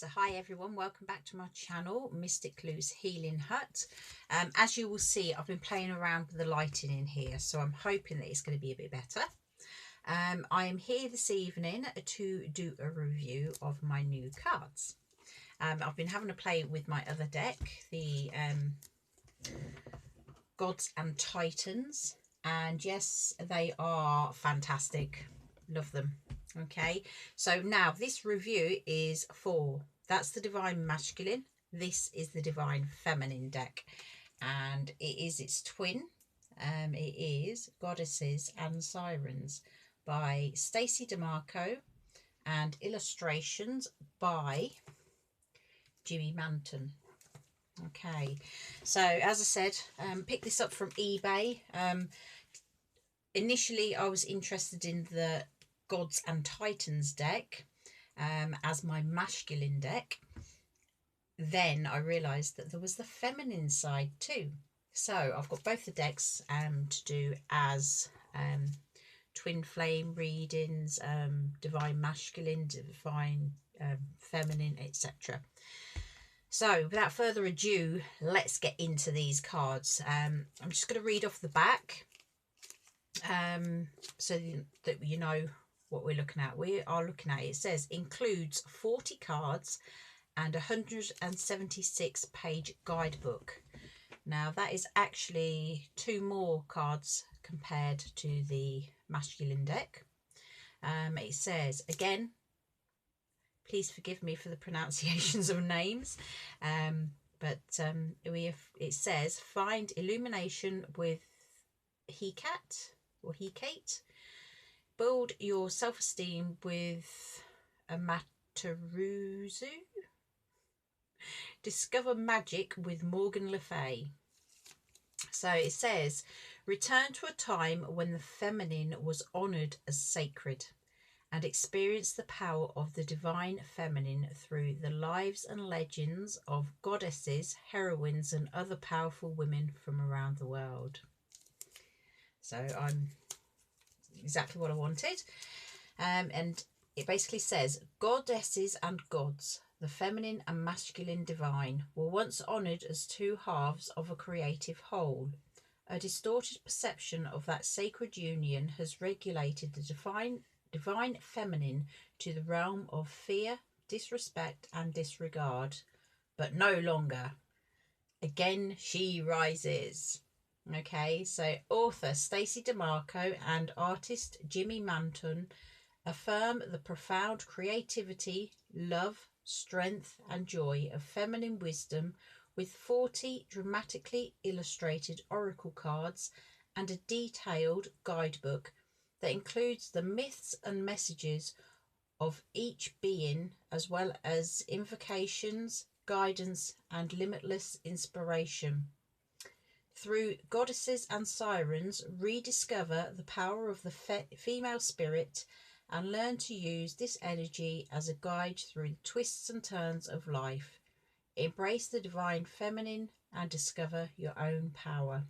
So hi everyone, welcome back to my channel, Mystic Lou's Healing Hut. As you will see, I've been playing around with the lighting in here, so I'm hoping that it's going to be a bit better. I am here this evening to do a review of my new cards. I've been having a play with my other deck, the Gods and Titans, and yes, they are fantastic. Love them. Okay, so now this review is for, that's the Divine Masculine, this is the Divine Feminine deck, and it is its twin. It is Goddesses and Sirens by Stacey Demarco and illustrations by Manton. Okay, so as I said, picked this up from eBay. Initially I was interested in the Gods and Titans deck as my masculine deck. Then I realised that there was the feminine side too. So I've got both the decks to do as twin flame readings, divine masculine, divine feminine, etc. So without further ado, let's get into these cards. I'm just going to read off the back so that you know what we're looking at. We are looking at, it says, includes 40 cards and 176 page guidebook. Now that is actually 2 more cards compared to the masculine deck. It says, again, please forgive me for the pronunciations of names, but it says, find illumination with Hecat or Hecate. Build your self-esteem with a Mataruzu. Discover magic with Morgan Le Fay. So it says, return to a time when the feminine was honoured as sacred and experience the power of the divine feminine through the lives and legends of goddesses, heroines and other powerful women from around the world. So I'm exactly what I wanted. And it basically says, goddesses and gods, the feminine and masculine divine, were once honoured as 2 halves of a creative whole. A distorted perception of that sacred union has regulated the divine feminine to the realm of fear, disrespect and disregard, but no longer. Again she rises. Okay, so author Stacey Demarco and artist Manton affirm the profound creativity, love, strength and joy of feminine wisdom with 40 dramatically illustrated oracle cards and a detailed guidebook that includes the myths and messages of each being, as well as invocations, guidance and limitless inspiration. Through Goddesses and Sirens, rediscover the power of the female spirit and learn to use this energy as a guide through the twists and turns of life. Embrace the divine feminine and discover your own power.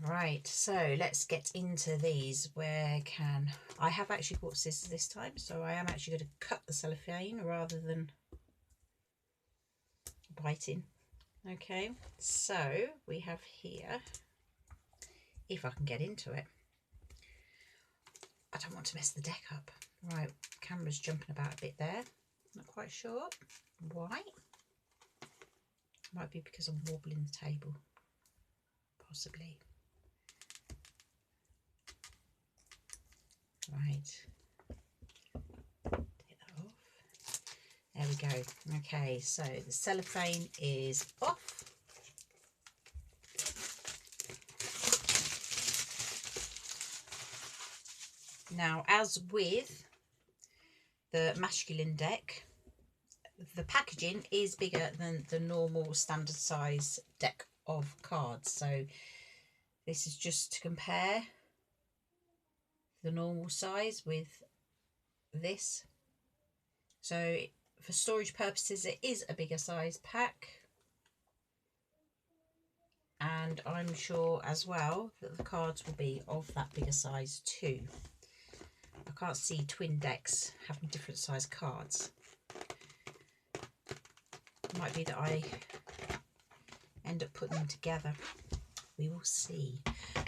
Right, so let's get into these. Where can I have actually bought scissors this time, so I am actually going to cut the cellophane rather than biting. Okay, so we have here, if I can get into it, I don't want to mess the deck up. Right, camera's jumping about a bit there, not quite sure why. Might be because I'm wobbling the table, possibly. Right, take that off. There we go. Okay, so the cellophane is off. Now, as with the masculine deck, the packaging is bigger than the normal standard size deck of cards. So this is just to compare the normal size with this. So for storage purposes, it is a bigger size pack. And I'm sure as well that the cards will be of that bigger size too. I can't see twin decks having different size cards. It might be that I end up putting them together. We will see.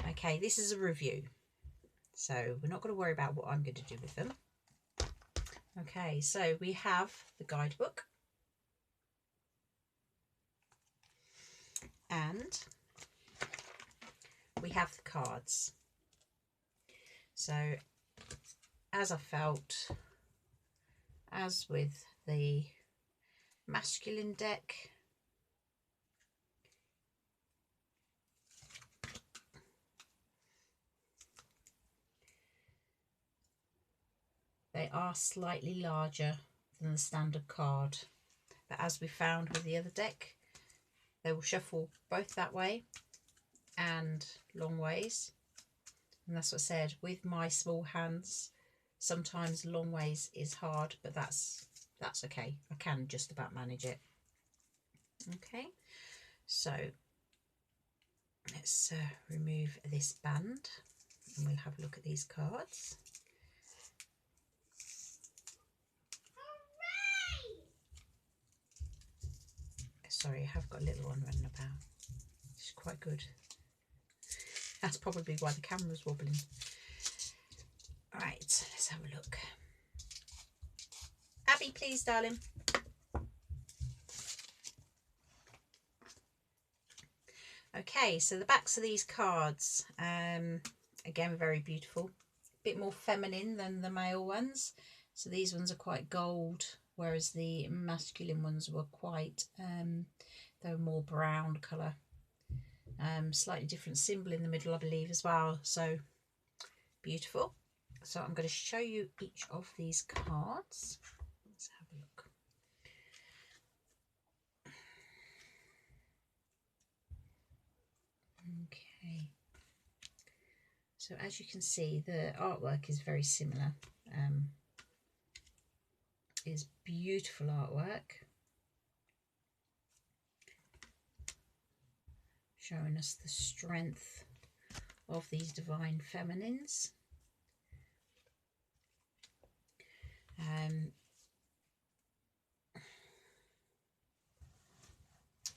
Okay, this is a review, so we're not going to worry about what I'm going to do with them. Okay, so we have the guidebook, and we have the cards. So as I felt, as with the masculine deck, they are slightly larger than the standard card, but as we found with the other deck, they will shuffle both that way and long ways. And that's what I said, with my small hands, sometimes long ways is hard, but that's okay. I can just about manage it. Okay, so let's remove this band and we'll have a look at these cards. Sorry, I have got a little one running about. She's quite good. That's probably why the camera's wobbling. All right, let's have a look. Abby, please, darling. Okay, so the backs of these cards, again, very beautiful. A bit more feminine than the male ones. So these ones are quite gold, whereas the masculine ones were quite, they were more brown colour. Slightly different symbol in the middle, I believe, as well. So beautiful. So I'm going to show you each of these cards. Let's have a look. Okay. So as you can see, the artwork is very similar. It's beautiful artwork, showing us the strength of these divine feminines.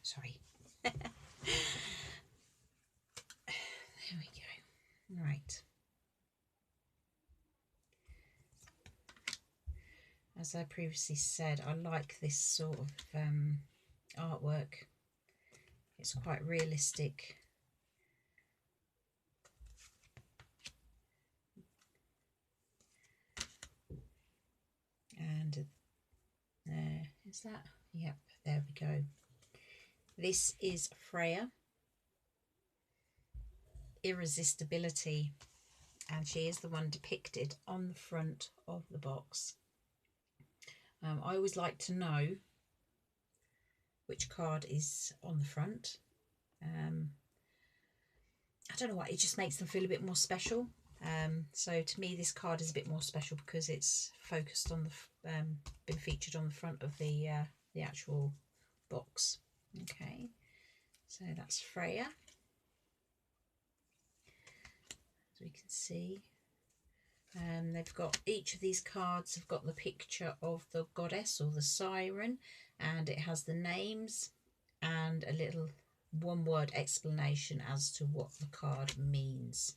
Sorry. There we go. Right. As I previously said, I like this sort of artwork. It's quite realistic. And there is that. Yep, there we go. This is Freya, Irresistibility, and she is the one depicted on the front of the box. I always like to know which card is on the front. I don't know why, it just makes them feel a bit more special. So to me, this card is a bit more special because it's focused on the, been featured on the front of the actual box. Okay, so that's Freya. As we can see, they've got, each of these cards have got the picture of the goddess or the siren, and it has the names and a little one-word explanation as to what the card means.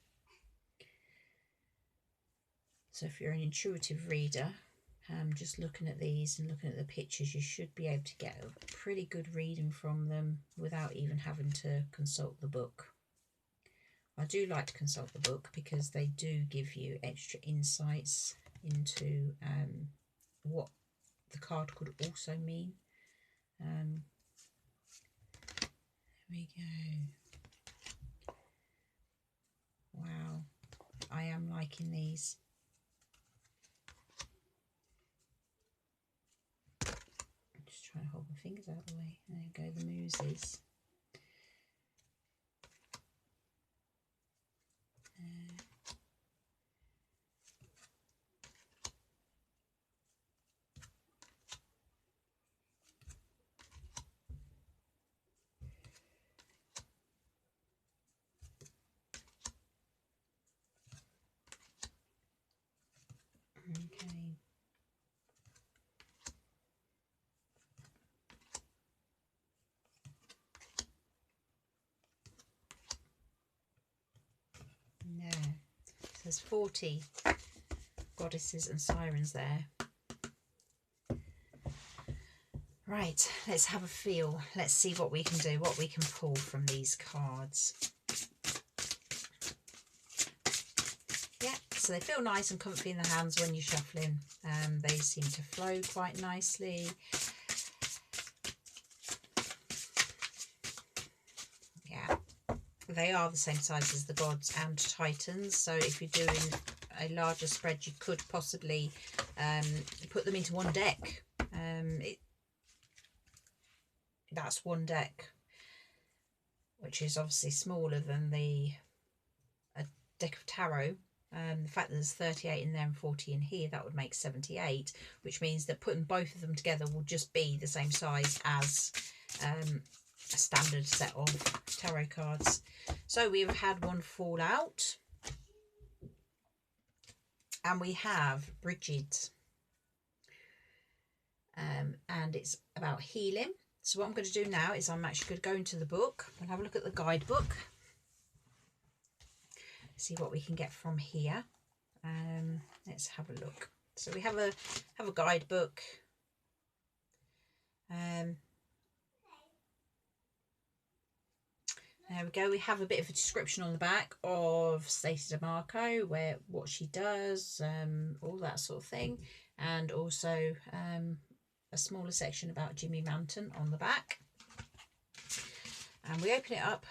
So if you're an intuitive reader, just looking at these and looking at the pictures, you should be able to get a pretty good reading from them without even having to consult the book. I do like to consult the book because they do give you extra insights into what the card could also mean. There we go. Wow, I am liking these. Just trying to hold my fingers out of the way. There you go, the mooses. there's 40 goddesses and sirens there. Right, let's have a feel. Let's see what we can do, what we can pull from these cards. Yeah, so they feel nice and comfy in the hands when you're shuffling. They seem to flow quite nicely. Yeah, they are the same size as the gods and titans. So if you're doing a larger spread, you could possibly put them into one deck. That's one deck, which is obviously smaller than a deck of tarot. The fact that there's 38 in there and 40 in here, that would make 78, which means that putting both of them together will just be the same size as a standard set of tarot cards. So we have had one fall out, and we have Bridget, and it's about healing. So what I'm going to do now is I'm actually going to go into the book and have a look at the guidebook. See what we can get from here. Let's have a look. So we have a guidebook. There we go. We have a bit of a description on the back of Stacey Demarco, what she does, all that sort of thing, and also a smaller section about Jimmy Manton on the back. And we open it up.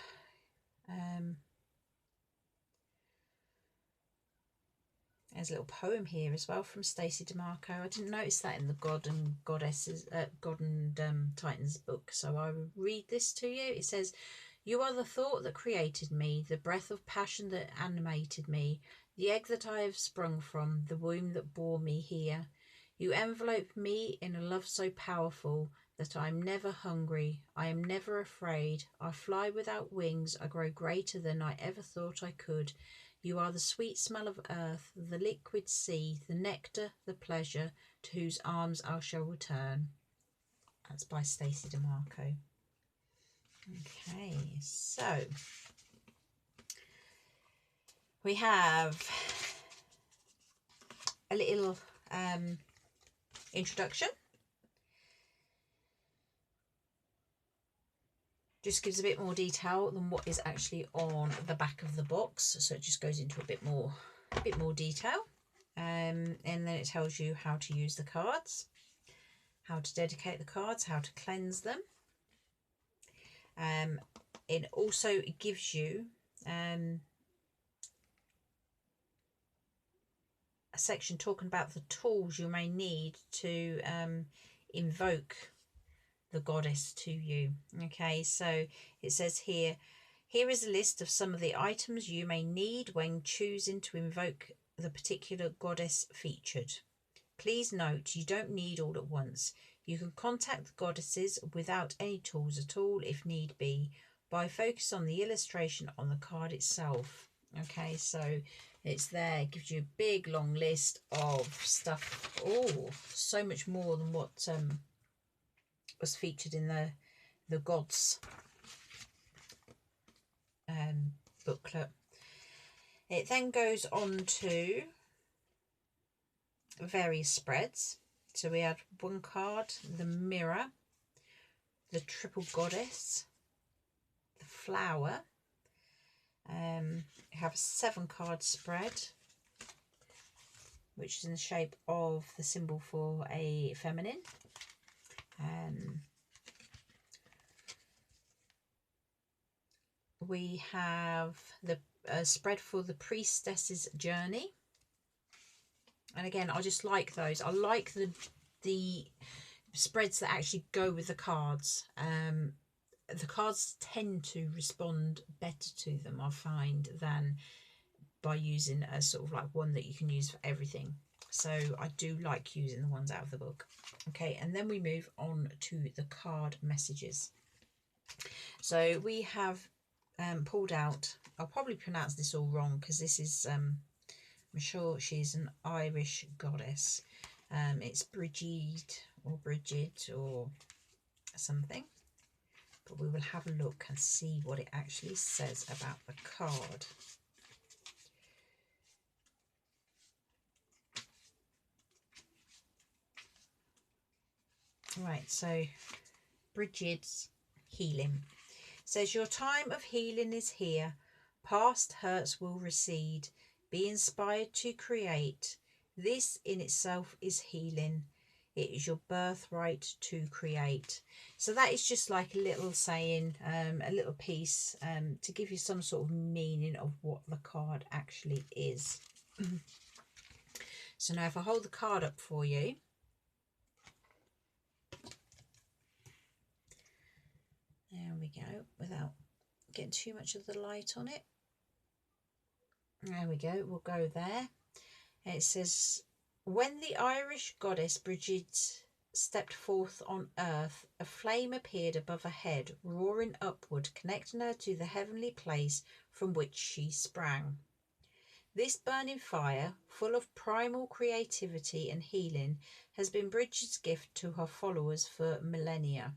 There's a little poem here as well from Stacey Demarco. I didn't notice that in the God and Titans book, so I will read this to you. It says, "You are the thought that created me, the breath of passion that animated me, the egg that I have sprung from, the womb that bore me here. You envelope me in a love so powerful that I am never hungry, I am never afraid, I fly without wings, I grow greater than I ever thought I could. You are the sweet smell of earth, the liquid sea, the nectar, the pleasure, to whose arms I shall return." That's by Stacey Demarco. Okay, so we have a little introduction. Just gives a bit more detail than what is actually on the back of the box, so it just goes into a bit more detail, and then it tells you how to use the cards, how to dedicate the cards, how to cleanse them. It also gives you a section talking about the tools you may need to invoke the goddess to you. Okay, so it says here is a list of some of the items you may need when choosing to invoke the particular goddess featured. Please note, you don't need all at once. You can contact the goddesses without any tools at all if need be, by focus on the illustration on the card itself. Okay, so it's there, it gives you a big long list of stuff. Oh, so much more than what was featured in the gods booklet. It then goes on to various spreads. So we had one card, the mirror, the triple goddess, the flower. We have a 7-card spread, which is in the shape of the symbol for a feminine. We have the spread for the priestess's journey, and again, I just like those. I like the spreads that actually go with the cards. The cards tend to respond better to them, I find, than by using a sort of like one that you can use for everything. So I do like using the ones out of the book. Okay, and then we move on to the card messages. So we have pulled out, I'll probably pronounce this all wrong because this is, I'm sure she's an Irish goddess. It's Bridget or something. But we will have a look and see what it actually says about the card. Right, so Bridget's healing. It says, your time of healing is here. Past hurts will recede. Be inspired to create. This in itself is healing. It is your birthright to create. So that is just like a little saying, a little piece to give you some sort of meaning of what the card actually is. So now if I hold the card up for you. There we go, without getting too much of the light on it. There we go, we'll go there. And it says, when the Irish goddess Bridget stepped forth on earth, a flame appeared above her head, roaring upward, connecting her to the heavenly place from which she sprang. This burning fire, full of primal creativity and healing, has been Bridget's gift to her followers for millennia.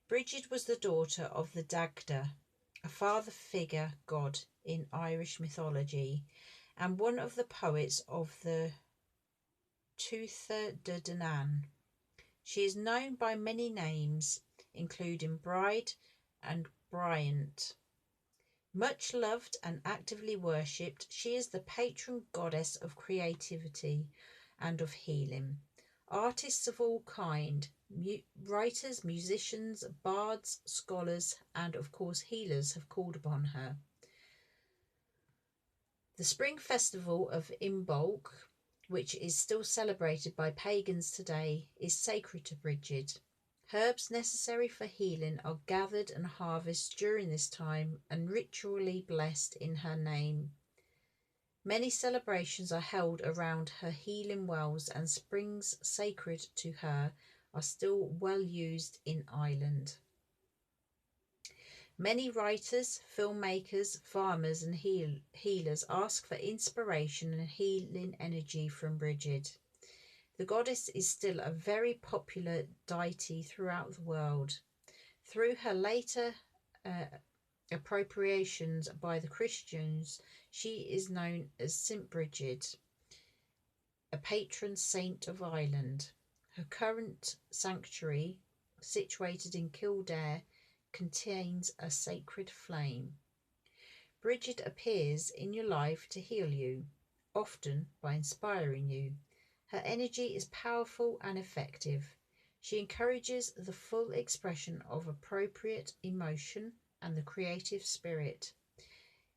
Bridget was the daughter of the Dagda, a father figure god in Irish mythology, and one of the poets of the Tuatha De Danann. She is known by many names, including Bride and Bryant. Much loved and actively worshipped, she is the patron goddess of creativity and of healing. Artists of all kind, writers, musicians, bards, scholars, and of course healers have called upon her. The spring festival of Imbolc, which is still celebrated by pagans today, is sacred to Bridget. Herbs necessary for healing are gathered and harvested during this time and ritually blessed in her name. Many celebrations are held around her healing wells, and springs sacred to her are still well used in Ireland. Many writers, filmmakers, farmers and healers ask for inspiration and healing energy from Bridget. The goddess is still a very popular deity throughout the world. Through her later appropriations by the Christians, she is known as St. Bridget, a patron saint of Ireland. Her current sanctuary, situated in Kildare, contains a sacred flame. Bridget appears in your life to heal you, often by inspiring you. Her energy is powerful and effective. She encourages the full expression of appropriate emotion and the creative spirit.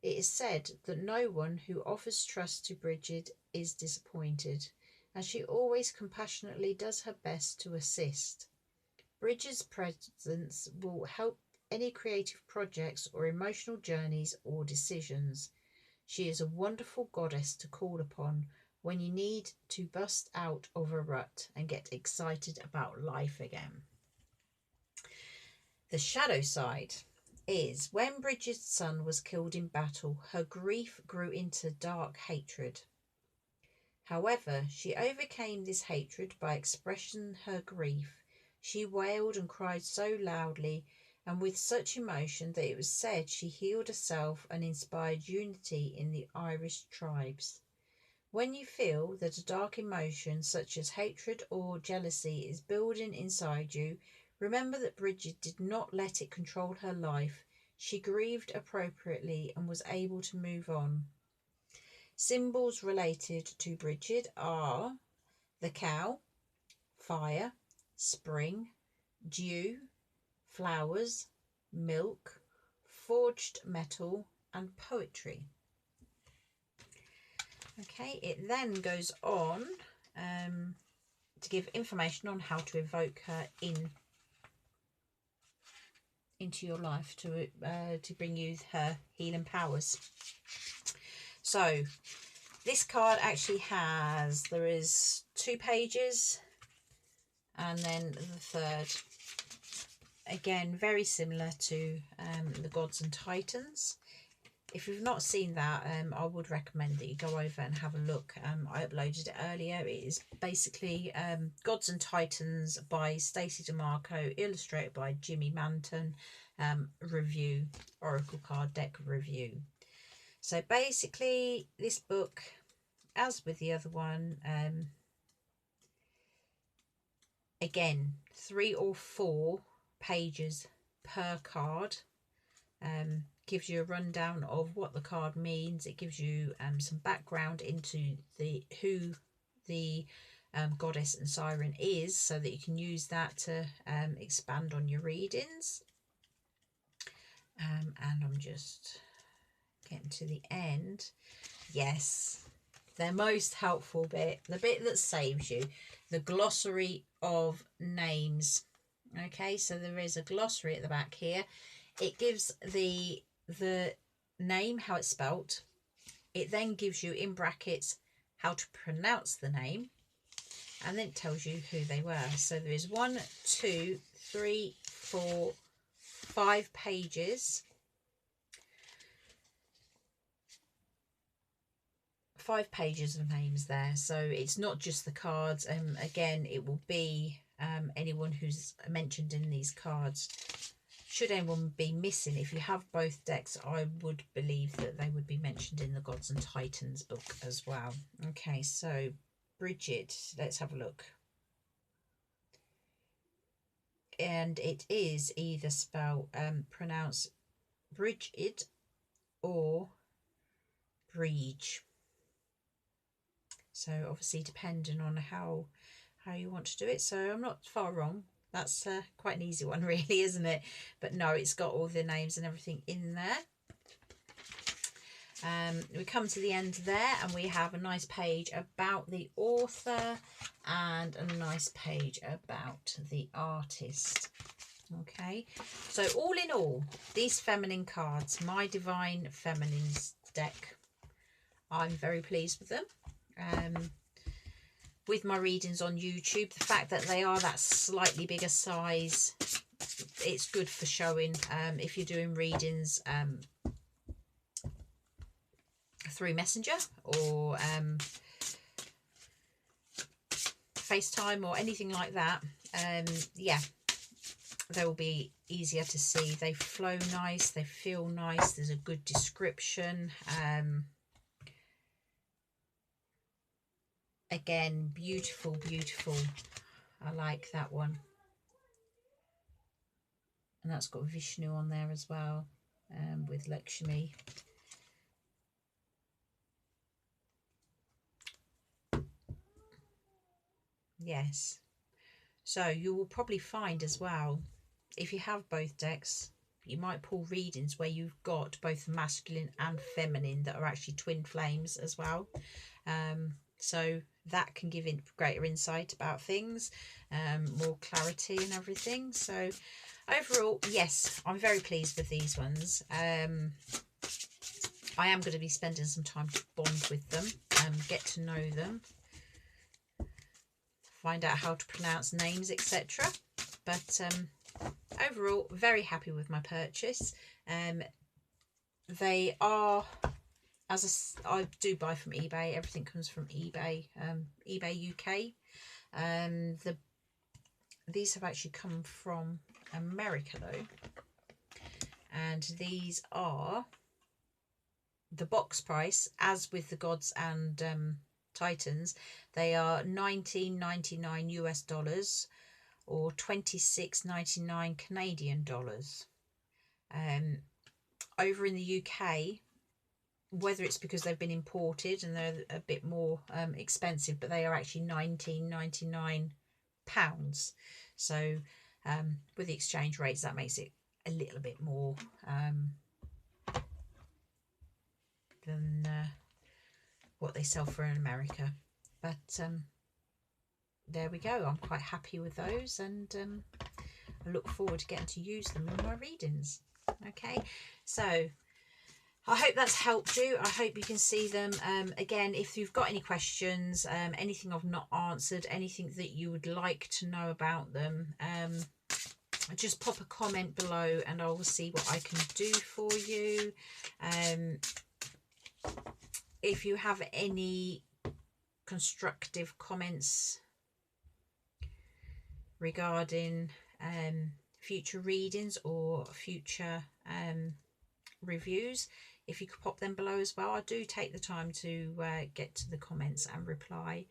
It is said that no one who offers trust to Bridget is disappointed, and she always compassionately does her best to assist. Bridget's presence will help any creative projects or emotional journeys or decisions. She is a wonderful goddess to call upon when you need to bust out of a rut and get excited about life again. The shadow side is, when Bridget's son was killed in battle, her grief grew into dark hatred. However, she overcame this hatred by expressing her grief. She wailed and cried so loudly and with such emotion that it was said she healed herself and inspired unity in the Irish tribes. When you feel that a dark emotion such as hatred or jealousy is building inside you, remember that Bridget did not let it control her life. She grieved appropriately and was able to move on. Symbols related to Bridget are the cow, fire, spring, dew, flowers, milk, forged metal, and poetry. Okay, it then goes on to give information on how to evoke her into your life to bring you her healing powers. So this card actually there is 2 pages and then the third. Again, very similar to the Gods and Titans. If you've not seen that, I would recommend that you go over and have a look. I uploaded it earlier. It is basically Gods and Titans by Stacey Demarco, illustrated by Jimmy Manton, review, Oracle card deck review. So basically, this book, as with the other one, Again, 3 or 4 pages per card. Gives you a rundown of what the card means. It gives you some background into who the goddess and siren is, so that you can use that to expand on your readings. And I'm just getting to the end. Yes, their most helpful bit, the bit that saves you, the glossary of names. Okay, so there is a glossary at the back here. It gives the name, how it's spelt. It then gives you in brackets how to pronounce the name, and then it tells you who they were. So there is 1, 2, 3, 4, 5 pages. 5 pages of names there. So it's not just the cards. Again, it will be anyone who's mentioned in these cards. Should anyone be missing, if you have both decks, I would believe that they would be mentioned in the Gods and Titans book as well. Okay, so Bridget, let's have a look. And it is either spelled, pronounced Bridget or Breach. So obviously depending on how you want to do it. So I'm not far wrong. That's quite an easy one really, isn't it? But no, it's got all the names and everything in there. We come to the end there, and we have a nice page about the author and a nice page about the artist. Okay, so all in all, these feminine cards, my Divine Feminines deck, I'm very pleased with them. With my readings on YouTube, the fact that they are that slightly bigger size, it's good for showing if you're doing readings through Messenger or FaceTime or anything like that. Yeah, they will be easier to see. They flow nice, they feel nice, there's a good description. Again, beautiful, beautiful. I like that one. And that's got Vishnu on there as well, with Lakshmi. Yes. So you will probably find as well, if you have both decks, you might pull readings where you've got both masculine and feminine that are actually twin flames as well. So that can give greater insight about things, more clarity and everything. So overall, yes, I'm very pleased with these ones. I am going to be spending some time to bond with them, get to know them, find out how to pronounce names, etc. But overall, very happy with my purchase. They are, I do buy from eBay. Everything comes from eBay, eBay UK. These have actually come from America though, and these are the box price, as with the Gods and Titans. They are $19.99 US dollars or $26.99 Canadian dollars. Over in the UK, whether it's because they've been imported and they're a bit more expensive, but they are actually £19.99. So with the exchange rates, that makes it a little bit more than what they sell for in America. But there we go. I'm quite happy with those, and I look forward to getting to use them in my readings. Okay, so I hope that's helped you. I hope you can see them. Again, if you've got any questions, anything I've not answered, anything that you would like to know about them, just pop a comment below and I will see what I can do for you. If you have any constructive comments regarding future readings or future reviews, if you could pop them below as well. I do take the time to get to the comments and reply.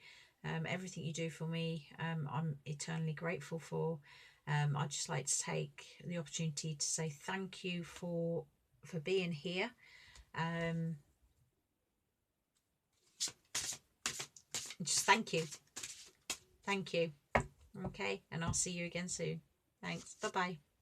Everything you do for me, I'm eternally grateful for. I'd just like to take the opportunity to say thank you for being here. Just thank you. Thank you. Okay, and I'll see you again soon. Thanks. Bye-bye.